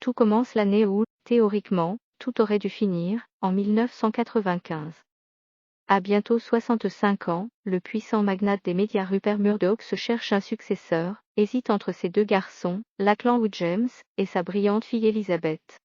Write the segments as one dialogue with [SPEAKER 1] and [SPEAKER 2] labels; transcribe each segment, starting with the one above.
[SPEAKER 1] Tout commence l'année où, théoriquement, tout aurait dû finir, en 1995. À bientôt 65 ans, le puissant magnate des médias Rupert Murdoch se cherche un successeur, hésite entre ses deux garçons, Lachlan ou James, et sa brillante fille Elizabeth.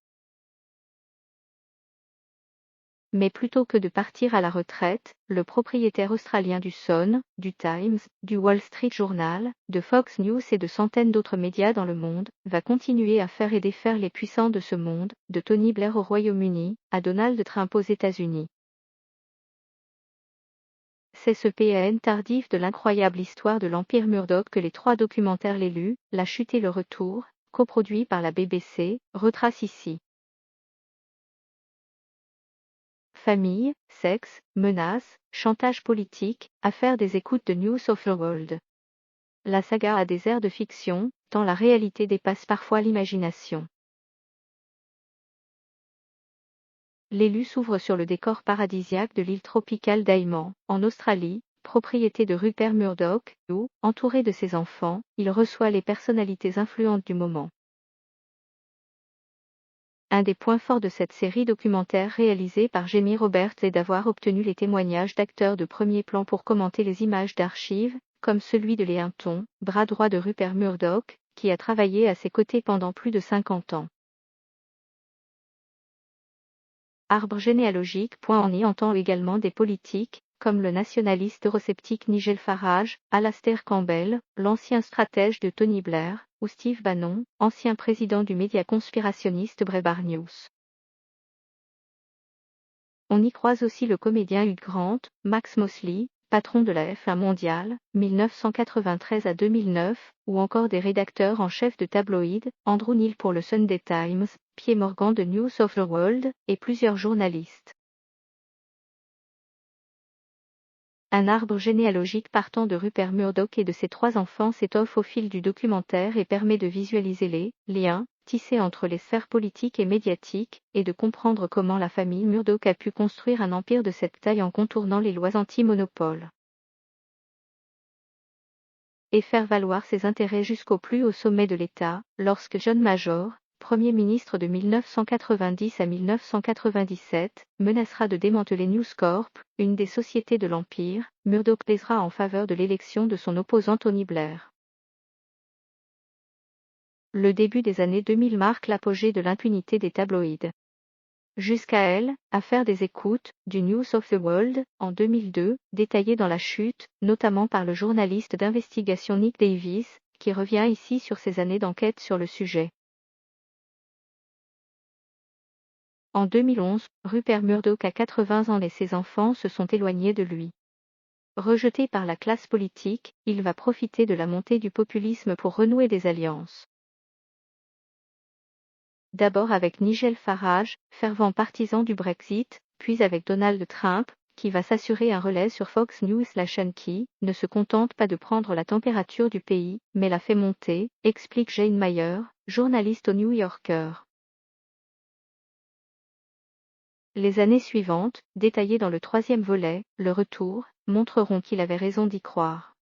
[SPEAKER 1] Mais plutôt que de partir à la retraite, le propriétaire australien du Sun, du Times, du Wall Street Journal, de Fox News et de centaines d'autres médias dans le monde, va continuer à faire et défaire les puissants de ce monde, de Tony Blair au Royaume-Uni, à Donald Trump aux États-Unis. C'est ce PN tardif de l'incroyable histoire de l'Empire Murdoch que les 3 documentaires L'élu, La chute et le retour, coproduits par la BBC, retracent ici. Famille, sexe, menaces, chantage politique, affaire des écoutes de News of the World. La saga a des airs de fiction, tant la réalité dépasse parfois l'imagination. L'élu s'ouvre sur le décor paradisiaque de l'île tropicale d'Ayman, en Australie, propriété de Rupert Murdoch, où, entouré de ses enfants, il reçoit les personnalités influentes du moment. Un des points forts de cette série documentaire réalisée par Jamie Roberts est d'avoir obtenu les témoignages d'acteurs de premier plan pour commenter les images d'archives, comme celui de Léon Thon, bras droit de Rupert Murdoch, qui a travaillé à ses côtés pendant plus de 50 ans. Arbre généalogique. On y entend également des politiques, comme le nationaliste eurosceptique Nigel Farage, Alastair Campbell, l'ancien stratège de Tony Blair, ou Steve Bannon, ancien président du média conspirationniste Breitbart News. On y croise aussi le comédien Hugh Grant, Max Mosley, patron de la F1 mondiale, 1993 à 2009, ou encore des rédacteurs en chef de tabloïds, Andrew Neil pour le Sunday Times, Piers Morgan de News of the World, et plusieurs journalistes. Un arbre généalogique partant de Rupert Murdoch et de ses 3 enfants s'étoffe au fil du documentaire et permet de visualiser les liens tissés entre les sphères politiques et médiatiques, et de comprendre comment la famille Murdoch a pu construire un empire de cette taille en contournant les lois anti-monopole. Et faire valoir ses intérêts jusqu'au plus haut sommet de l'État, lorsque John Major, Premier ministre de 1990 à 1997, menacera de démanteler News Corp, une des sociétés de l'Empire, Murdoch plaidera en faveur de l'élection de son opposant Tony Blair. Le début des années 2000 marque l'apogée de l'impunité des tabloïds. Jusqu'à elle, affaire des écoutes, du News of the World, en 2002, détaillée dans La chute, notamment par le journaliste d'investigation Nick Davis, qui revient ici sur ses années d'enquête sur le sujet. En 2011, Rupert Murdoch a 80 ans et ses enfants se sont éloignés de lui. Rejeté par la classe politique, il va profiter de la montée du populisme pour renouer des alliances. D'abord avec Nigel Farage, fervent partisan du Brexit, puis avec Donald Trump, qui va s'assurer un relais sur Fox News, la chaîne qui ne se contente pas de prendre la température du pays, mais la fait monter, explique Jane Mayer, journaliste au New Yorker. Les années suivantes, détaillées dans le 3e volet, Le Retour, montreront qu'il avait raison d'y croire.